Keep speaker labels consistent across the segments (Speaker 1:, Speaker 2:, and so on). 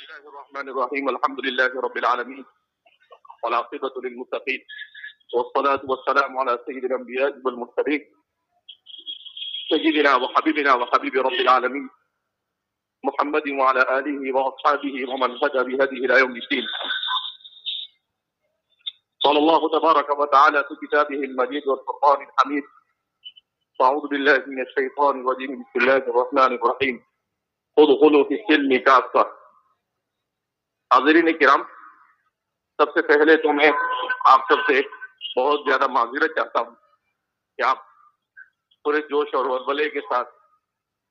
Speaker 1: الله الرحمن الرحيم الحمد لله رب العالمين والعاقبة للمتقين والصلاة والسلام على سيد الأنبياء والمرسلين سيدنا وحبيبنا وحبيب رب العالمين محمد وعلى آله وأصحابه ومن هدى بهديه إلى يوم الدين. قال الله تبارك وتعالى في كتابه المجيد والفرقان الحميد: أعوذ بالله من الشيطان الرجيم بسم الله الرحمن الرحيم ادخلوا في السلم كافة. حاضرین کرام، سب سے پہلے تو میں آپ سب سے بہت زیادہ معذرت چاہتا ہوں کہ آپ پورے جوش اور ولولے کے ساتھ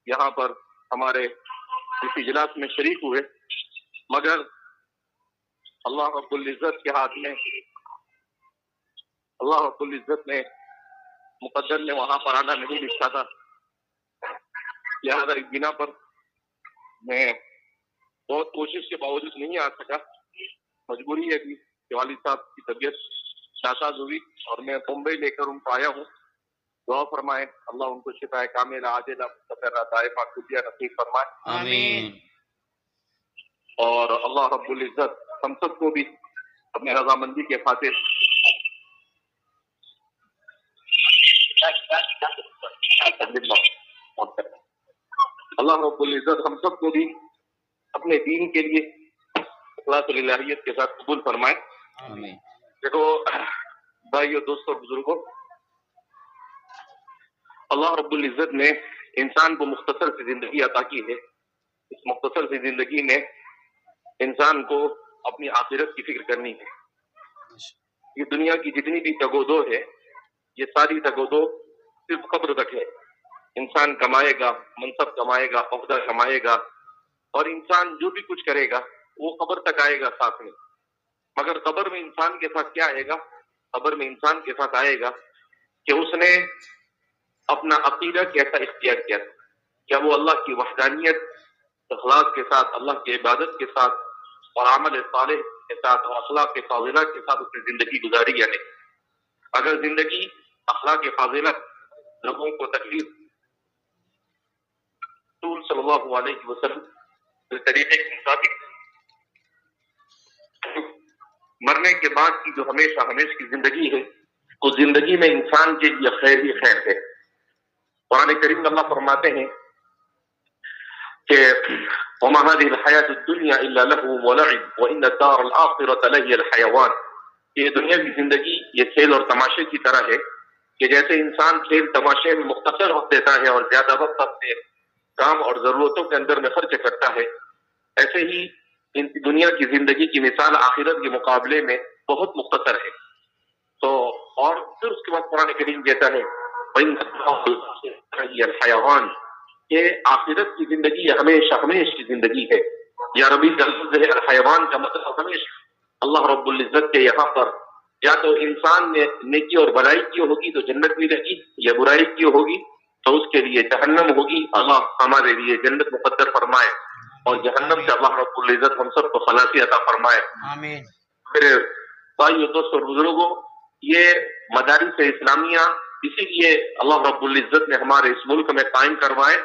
Speaker 1: یہاں پر ہمارے اس اجلاس میں شریک ہوئے، مگر اللہ رب العزت کے ہاتھ میں، اللہ رب العزت نے مقدر نے وہاں پر آنا نہیں لکھا تھا، لہذا اس بنا پر میں بہت کوشش کے باوجود نہیں آ سکا. مجبوری ہے کہ والد صاحب کی طبیعت ناساز ہوئی اور میں ممبئی لے کر ان کو آیا ہوں. دعا فرمائے اللہ ان کو شفا کاملہ عاجلہ مستقرہ دائمہ کلیہ نصیب فرمائے،
Speaker 2: آمین.
Speaker 1: اور اللہ رب العزت ہم سب کو بھی اپنے رضامندی کے خاطر اللہ رب العزت ہم سب کو بھی اپنے دین کے لیے اخلاص الہیت کے ساتھ قبول فرمائے.
Speaker 2: آمین.
Speaker 1: دیکھو بھائیو، دوستو، بزرگوں، اللہ رب العزت نے انسان کو مختصر سی زندگی عطا کی ہے. اس مختصر سی زندگی میں انسان کو اپنی آخرت کی فکر کرنی ہے. یہ دنیا کی جتنی بھی تگ و دو ہے، یہ ساری تگ و دو صرف قبر تک ہے. انسان کمائے گا، منصب کمائے گا، عہدہ کمائے گا، اور انسان جو بھی کچھ کرے گا وہ قبر تک آئے گا ساتھ میں. مگر قبر میں انسان کے ساتھ کیا آئے گا؟ قبر میں انسان کے ساتھ آئے گا کہ اس نے اپنا عقیدہ کیسا اختیار کیا، کیا وہ اللہ کی وحدانیت اخلاص کے ساتھ، اللہ کی عبادت کے ساتھ اور عمل صالح کے ساتھ اور اخلاق کے فاضلہ کے ساتھ اس نے زندگی گزاری یا نہیں. اگر زندگی اخلاق فاضلہ لوگوں کو تکلیف، رسول صلی اللہ علیہ وسلم اس طریقے کے مطابق مرنے کے بعد کی جو ہمیشہ ہمیشہ کی زندگی ہے، اس زندگی میں انسان کے لیے خیر ہی خیر ہے. قرآن کریم میں اللہ فرماتے ہیں کہ وَمَا هَذِهِ الْحَيَاةُ الدُّنْيَا إِلَّا لَهْوٌ وَلَعِبٌ وَإِنَّ الدَّارَ الْآخِرَةَ لَهِيَ الْحَيَوَانُ. یہ دنیا کی زندگی یہ کھیل اور تماشے کی طرح ہے کہ جیسے انسان کھیل تماشے میں مختصر وقت دیتا ہے اور زیادہ وقت اپنے کام اور ضرورتوں کے اندر میں خرچ کرتا ہے، ایسے ہی ان دنیا کی زندگی کی مثال آخرت کے مقابلے میں بہت مختصر ہے. تو اور پھر اس کے بعد قرآن کریم کہتا ہے الحیوان، کہ آخرت کی زندگی ہمیشہ ہمیشہ کی زندگی ہے. یا ربی کا لفظ ہے الحیوان کا مطلب ہمیشہ. اللہ رب العزت کے یہاں پر یا تو انسان نے نیکی اور بڑائی کی ہوگی تو جنت ملے گی، یا برائی کی ہوگی تو اس کے لیے جہنم ہوگی. اللہ ہمارے لیے جنت مقدر فرمائے اور جہنم سے اللہ رب العزت ہم سب کو خلاصی عطا فرمائے.
Speaker 2: آمین.
Speaker 1: پھر بھائیو، دوستو اور بزرگوں، یہ مدارس اسلامیہ اسی لیے اللہ رب العزت نے ہمارے اس ملک میں قائم کروائے.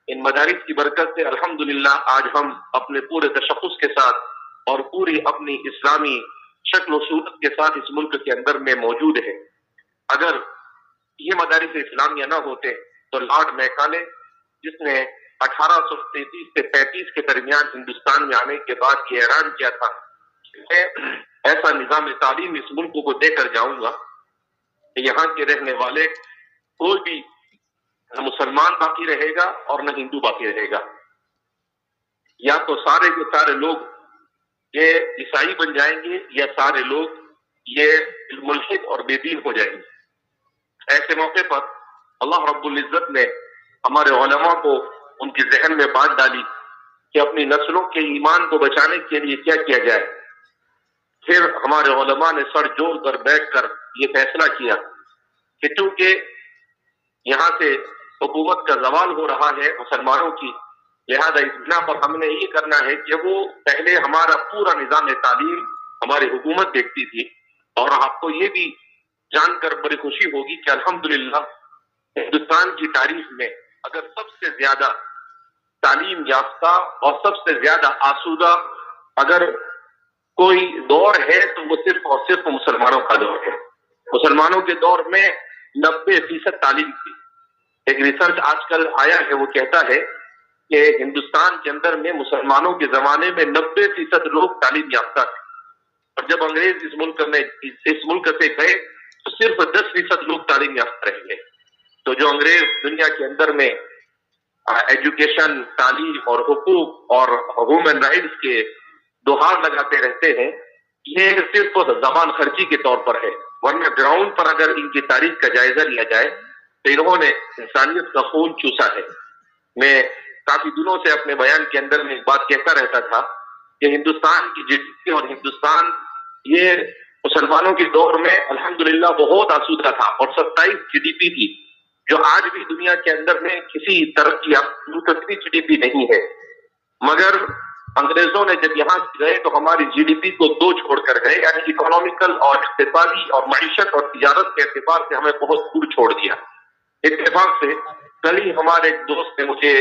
Speaker 1: ان مدارس کی برکت سے الحمدللہ آج ہم اپنے پورے تشخص کے ساتھ اور پوری اپنی اسلامی شکل و صورت کے ساتھ اس ملک کے اندر میں موجود ہے. اگر یہ مدارس اسلامیہ نہ ہوتے تو لارڈ میکالے، جس نے 1833 سے 35 کے درمیان ہندوستان میں آنے کے بعد یہ اعلان کیا تھا کہ میں ایسا نظام تعلیم اس ملک کو دے کر جاؤں گا کہ یہاں کے رہنے والے کوئی بھی نہ مسلمان باقی رہے گا اور نہ ہندو باقی رہے گا. یا تو سارے کے سارے لوگ یہ عیسائی بن جائیں گے یا سارے لوگ یہ ملحد اور بے دین ہو جائیں گے. ایسے موقع پر اللہ رب العزت نے ہمارے علماء کو ان کے ذہن میں بات ڈالی کہ اپنی نسلوں کے ایمان کو بچانے کے لیے کیا کیا جائے. پھر ہمارے علماء نے سر جوڑ کر بیٹھ کر یہ فیصلہ کیا کہ چونکہ یہاں سے حکومت کا زوال ہو رہا ہے مسلمانوں کی، لہذا اس بنا پر ہم نے یہ کرنا ہے کہ وہ پہلے ہمارا پورا نظام تعلیم ہماری حکومت دیکھتی تھی. اور آپ کو یہ بھی جان کر بڑی خوشی ہوگی کہ الحمدللہ ہندوستان کی تاریخ میں اگر سب سے زیادہ تعلیم یافتہ اور سب سے زیادہ آسودہ اگر کوئی دور ہے تو وہ صرف اور صرف مسلمانوں کا دور ہے۔ مسلمانوں کے دور میں 90% تعلیم تھی۔ ایک ریسرچ آج کل آیا ہے، وہ کہتا ہے کہ ہندوستان کے اندر میں مسلمانوں کے زمانے میں 90% لوگ تعلیم یافتہ تھے، اور جب انگریز اس ملک سے گئے تو صرف 10% لوگ تعلیم یافتہ رہ گئے۔ تو جو انگریز دنیا کے اندر میں ایجوکیشن، تعلیم اور حقوق اور ہیومن رائٹس کے دوہار لگاتے رہتے ہیں، یہ صرف زبان خرچی کے طور پر ہے، ورنہ گراؤنڈ پر اگر ان کی تاریخ کا جائزہ لیا جائے تو انہوں نے انسانیت کا خون چوسا ہے۔ میں کافی دنوں سے اپنے بیان کے اندر میں ایک بات کہتا رہتا تھا کہ ہندوستان کی جی ڈی پی اور ہندوستان یہ مسلمانوں کے دور میں الحمدللہ بہت آسودہ تھا، اور 27 جی ڈی پی تھی، جو آج بھی دنیا کے اندر میں کسی ترقی یافتہ جی ڈی پی نہیں ہے۔ مگر انگریزوں نے جب یہاں سے گئے تو ہماری جی ڈی پی کو 2 چھوڑ کر گئے، یعنی اکنامیکل اور اقتصادی اور معیشت اور تجارت کے اعتبار سے ہمیں بہت دور چھوڑ دیا۔ اتفاق سے کل ہی ہمارے ایک دوست نے مجھے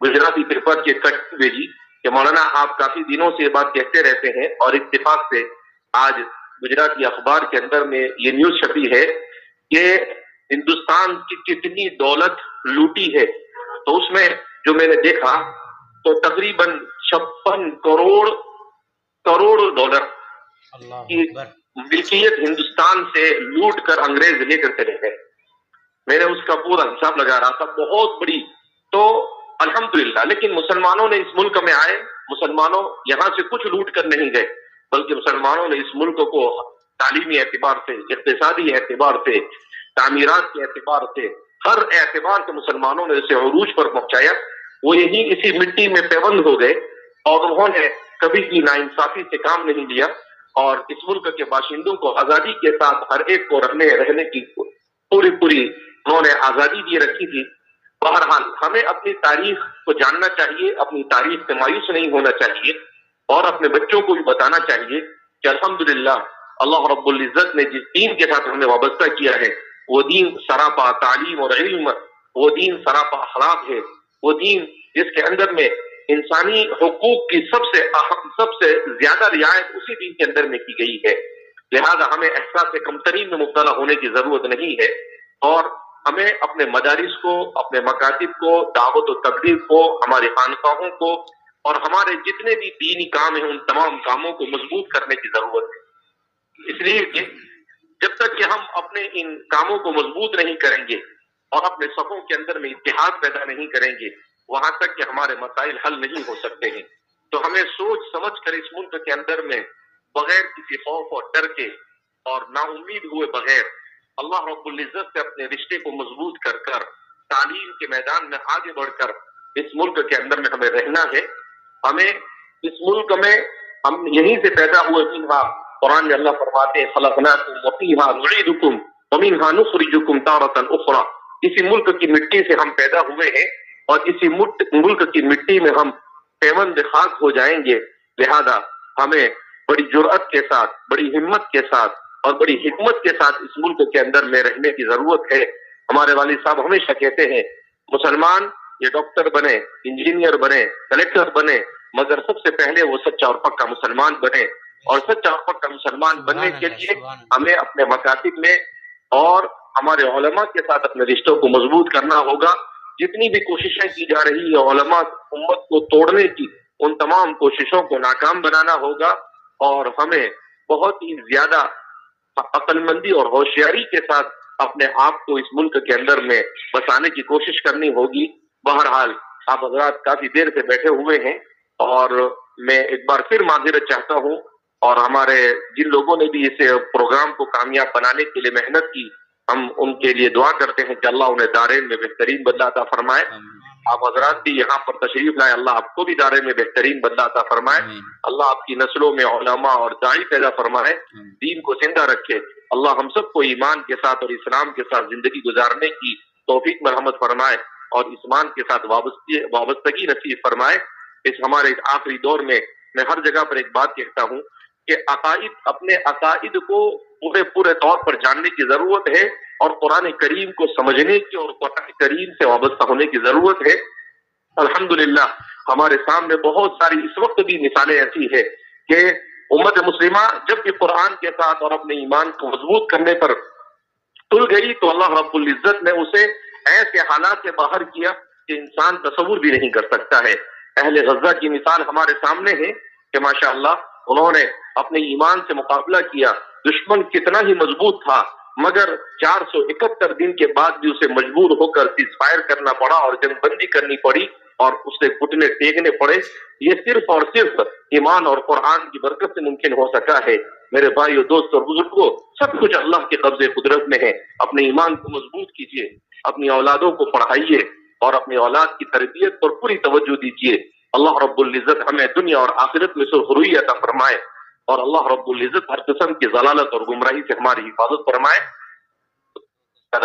Speaker 1: گجراتی پیپر کی کٹ بھیجی کہ مولانا آپ کافی دنوں سے یہ بات کہتے رہتے ہیں، اور اتفاق سے آج گجراتی اخبار کے اندر میں یہ نیوز چھپی ہے کہ ہندوستان کی کتنی دولت لوٹی ہے۔ تو اس میں جو میں نے دیکھا تو تقریباً 56 کروڑ ڈالر کی ملکیت ہندوستان سے لوٹ کر انگریز لے کر چلے گئے۔ میں نے اس کا پورا حساب لگا رہا تھا، بہت بڑی۔ تو الحمدللہ، لیکن مسلمانوں نے اس ملک میں آئے، مسلمانوں یہاں سے کچھ لوٹ کر نہیں گئے، بلکہ مسلمانوں نے اس ملک کو تعلیمی اعتبار سے، اقتصادی اعتبار سے، تعمیرات کے اعتبار سے، ہر اعتبار سے مسلمانوں نے اسے عروج پر پہنچایا۔ وہ یہی اسی مٹی میں پیوند ہو گئے، اور انہوں نے کبھی بھی ناانصافی سے کام نہیں لیا، اور اس ملک کے باشندوں کو آزادی کے ساتھ ہر ایک کو رہنے کی پوری انہوں نے آزادی دی رکھی تھی۔ بہرحال ہمیں اپنی تاریخ کو جاننا چاہیے، اپنی تاریخ سے مایوس نہیں ہونا چاہیے، اور اپنے بچوں کو بھی بتانا چاہیے کہ الحمدللہ اللہ رب العزت نے جس دین کے ساتھ ہمیں وابستہ کیا ہے، وہ دین سراپا تعلیم اور علم، وہ دین سراپا اخلاق ہے، وہ دین جس کے اندر میں انسانی حقوق کی سب سے زیادہ رعایت اسی دین کے اندر میں کی گئی ہے۔ لہذا ہمیں احساس کمتری میں مبتلا ہونے کی ضرورت نہیں ہے، اور ہمیں اپنے مدارس کو، اپنے مکاتب کو، دعوت و تبلیغ کو، ہماری خانقاہوں کو، اور ہمارے جتنے بھی دینی کام ہیں ان تمام کاموں کو مضبوط کرنے کی ضرورت ہے۔ اس لیے کہ جب تک کہ ہم اپنے ان کاموں کو مضبوط نہیں کریں گے اور اپنے صفوں کے اندر میں اتحاد پیدا نہیں کریں گے، وہاں تک کہ ہمارے مسائل حل نہیں ہو سکتے ہیں۔ تو ہمیں سوچ سمجھ کر اس ملک کے اندر میں بغیر کسی خوف اور ڈر کے اور نا امید ہوئے بغیر اللہ رب العزت سے اپنے رشتے کو مضبوط کر کر تعلیم کے میدان میں آگے بڑھ کر اس ملک کے اندر میں ہمیں رہنا ہے۔ ہمیں اس ملک میں ہم یہیں سے پیدا ہوئے، منہا قرآن میں اللہ فرماتے ہیں خلقناکم وفیہا نعیدکم ومنہا نخرجکم تارۃ اخری، اسی ملک کی مٹی سے ہم پیدا ہوئے ہیں، اور اسی ملک کی مٹی میں ہم پیوند خاک ہو جائیں گے۔ لہذا ہمیں بڑی جرأت کے ساتھ، بڑی ہمت کے ساتھ اور بڑی حکمت کے ساتھ اس ملک کے اندر میں رہنے کی ضرورت ہے۔ ہمارے والد صاحب ہمیشہ کہتے ہیں مسلمان یہ ڈاکٹر بنے، انجینئر بنے، کلیکٹر بنے، مگر سب سے پہلے وہ سچا اور پکا مسلمان بنے، اور سچا اور پکا مسلمان بننے کے لیے ہمیں اپنے مکاتب میں اور ہمارے علماء کے ساتھ اپنے رشتوں کو مضبوط کرنا ہوگا۔ جتنی بھی کوششیں کی جا رہی ہے علماء امت کو توڑنے کی، ان تمام کوششوں کو ناکام بنانا ہوگا، اور ہمیں بہت ہی زیادہ عقل مندی اور ہوشیاری کے ساتھ اپنے آپ کو اس ملک کے اندر میں بسانے کی کوشش کرنی ہوگی۔ بہرحال آپ حضرات کافی دیر سے بیٹھے ہوئے ہیں، اور میں ایک بار پھر معذرت چاہتا ہوں، اور ہمارے جن لوگوں نے بھی اس پروگرام کو کامیاب بنانے کے لیے محنت کی، ہم ان کے لیے دعا کرتے ہیں کہ اللہ انہیں دارین میں بہترین بدلہ عطا فرمائے۔ آپ حضرات بھی یہاں پر تشریف لائے، اللہ آپ کو بھی دارین میں بہترین بدلہ عطا فرمائے۔ اللہ آپ کی نسلوں میں علماء اور داعی پیدا فرمائے، دین کو زندہ رکھے۔ اللہ ہم سب کو ایمان کے ساتھ اور اسلام کے ساتھ زندگی گزارنے کی توفیق مرحمت فرمائے، اور ایمان کے ساتھ وابستگی نصیب فرمائے۔ اس ہمارے آخری دور میں میں ہر جگہ پر ایک بات کہتا ہوں کہ اپنے عقائد کو پورے طور پر جاننے کی ضرورت ہے، اور قرآن کریم کو سمجھنے کی اور قرآن کریم سے وابستہ ہونے کی ضرورت ہے۔ الحمدللہ ہمارے سامنے بہت ساری اس وقت بھی مثالیں ایسی ہے کہ امت مسلمہ جب بھی قرآن کے ساتھ اور اپنے ایمان کو مضبوط کرنے پر تل گئی تو اللہ رب العزت نے اسے ایسے حالات سے باہر کیا کہ انسان تصور بھی نہیں کر سکتا ہے۔ اہل غزہ کی مثال ہمارے سامنے ہے کہ ماشاءاللہ انہوں نے اپنے ایمان سے مقابلہ کیا، دشمن کتنا ہی مضبوط تھا مگر 471 دن کے بعد بھی اسے مجبور ہو کر سیز فائر کرنا پڑا اور جنگ بندی کرنی پڑی اور اسے گھٹنے ٹیکنے پڑے۔ یہ صرف اور صرف ایمان اور قرآن کی برکت سے ممکن ہو سکا ہے۔ میرے بھائیو، دوست اور بزرگوں، سب کچھ اللہ کے قبضے قدرت میں ہے۔ اپنے ایمان کو مضبوط کیجیے، اپنی اولادوں کو پڑھائیے اور اپنی اولاد کی تربیت پر پوری توجہ دیجیے۔ اللہ رب العزت ہمیں دنیا اور آخرت میں سرخروئی عطا فرمائے اور اللہ رب العزت ہر قسم کی ضلالت اور گمراہی سے ہماری حفاظت فرمائے،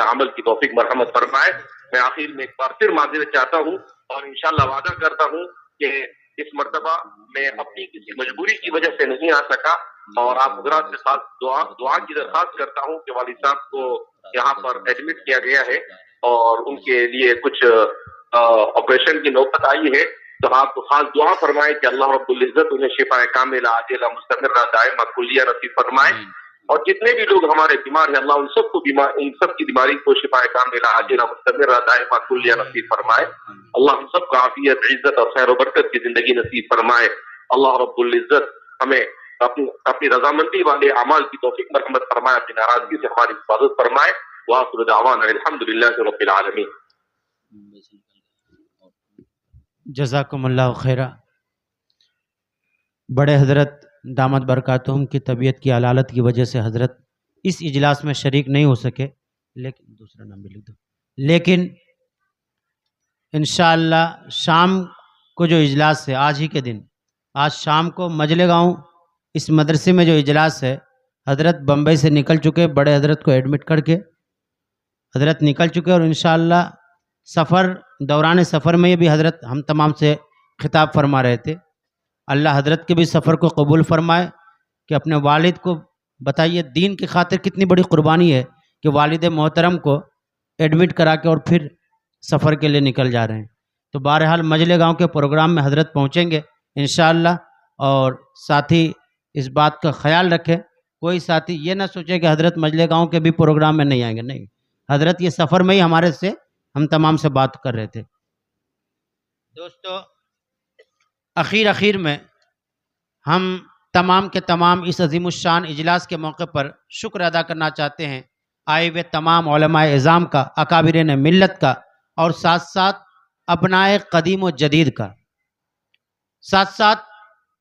Speaker 1: عمل کی توفیق مرحمت فرمائے۔ میں آخر میں ایک بار پھر معذرت چاہتا ہوں اور انشاءاللہ وعدہ کرتا ہوں کہ اس مرتبہ میں اپنی کسی مجبوری کی وجہ سے نہیں آ سکا اور آپ حضرات سے خاص دعا کی درخواست کرتا ہوں کہ والد صاحب کو یہاں پر ایڈمٹ کیا گیا ہے اور ان کے لیے کچھ آپریشن کی نوبت آئی ہے، تو آپ خاص دعا فرمائیں کہ اللہ رب العزت انہیں شفا کاملہ عاجلہ مستمرہ دائمہ کلیہ نصیب فرمائے، اور جتنے بھی لوگ ہمارے بیمار ہیں اللہ ان سب کی بیماری کو شفا کاملہ عاجلہ مستمرہ دائمہ کلیہ نصیب فرمائے۔ اللہ ہم سب کو عافیت، عزت اور خیر و برکت کی زندگی نصیب فرمائے۔ اللہ رب العزت ہمیں اپنی رضامندی والے اعمال کی توفیق مرحمت فرمائے، اپنی ناراضگی سے ہماری حفاظت فرمائے۔ وآخر دعوانا الحمدللہ رب العالمین۔
Speaker 2: جزاکم اللہ خیرہ۔ بڑے حضرت دامت برکاتہم کی طبیعت کی علالت کی وجہ سے حضرت اس اجلاس میں شریک نہیں ہو سکے، لیکن دوسرا نام بھی لکھ دو، لیکن انشاءاللہ شام کو جو اجلاس ہے آج ہی کے دن، آج شام کو مجلے گاؤں اس مدرسے میں جو اجلاس ہے، حضرت بمبئی سے نکل چکے، بڑے حضرت کو ایڈمٹ کر کے حضرت نکل چکے، اور انشاءاللہ دوران سفر میں یہ بھی حضرت ہم تمام سے خطاب فرما رہے تھے۔ اللہ حضرت کے بھی سفر کو قبول فرمائے کہ اپنے والد کو بتائیے دین کی خاطر کتنی بڑی قربانی ہے کہ والد محترم کو ایڈمٹ کرا کے اور پھر سفر کے لیے نکل جا رہے ہیں۔ تو بہرحال مجلے گاؤں کے پروگرام میں حضرت پہنچیں گے انشاءاللہ، اور ساتھی اس بات کا خیال رکھیں، کوئی ساتھی یہ نہ سوچے کہ حضرت مجلے گاؤں کے بھی پروگرام میں نہیں آئیں گے، نہیں، حضرت یہ سفر میں ہی ہمارے سے ہم تمام سے بات کر رہے تھے۔ دوستو، اخیر میں ہم تمام کے تمام اس عظیم الشان اجلاس کے موقع پر شکر ادا کرنا چاہتے ہیں آئے ہوئے تمام علماء اعظام کا، اکابرین ملت کا، اور ساتھ ساتھ ابنائے قدیم و جدید کا، ساتھ ساتھ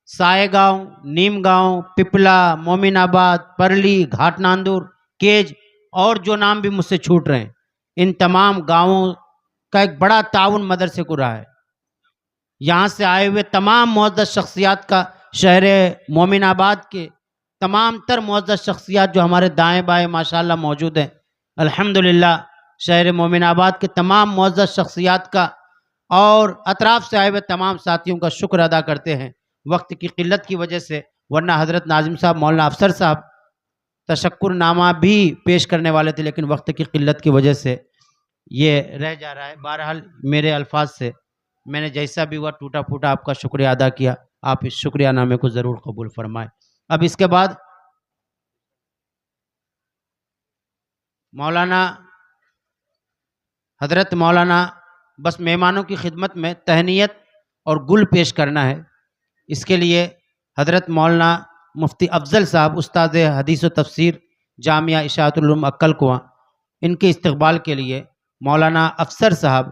Speaker 2: سائے گاؤں، نیم گاؤں، پپلا، مومن آباد، پرلی، گھاٹ ناندور، کیج اور جو نام بھی مجھ سے چھوٹ رہے ہیں، ان تمام گاؤں کا ایک بڑا تعاون مدرسے کو رہا ہے۔ یہاں سے آئے ہوئے تمام معزز شخصیات کا، شہر مومن آباد کے تمام تر معزز شخصیات جو ہمارے دائیں بائیں ماشاءاللہ موجود ہیں، الحمدللہ شہر مومن آباد کے تمام معزز شخصیات کا اور اطراف سے آئے ہوئے تمام ساتھیوں کا شکر ادا کرتے ہیں۔ وقت کی قلت کی وجہ سے، ورنہ حضرت ناظم صاحب، مولانا افسر صاحب تشکر نامہ بھی پیش کرنے والے تھے، لیکن وقت کی قلت کی وجہ سے یہ رہ جا رہا ہے۔ بہرحال میرے الفاظ سے میں نے جیسا بھی ہوا ٹوٹا پھوٹا آپ کا شکریہ ادا کیا، آپ اس شکریہ نامے کو ضرور قبول فرمائیں۔ اب اس کے بعد حضرت مولانا بس مہمانوں کی خدمت میں تہنیت اور گل پیش کرنا ہے۔ اس کے لیے حضرت مولانا مفتی افضل صاحب، استاد حدیث و تفسیر جامعہ اشاعت العلوم عکل کنواں، ان کے استقبال کے لیے مولانا افسر صاحب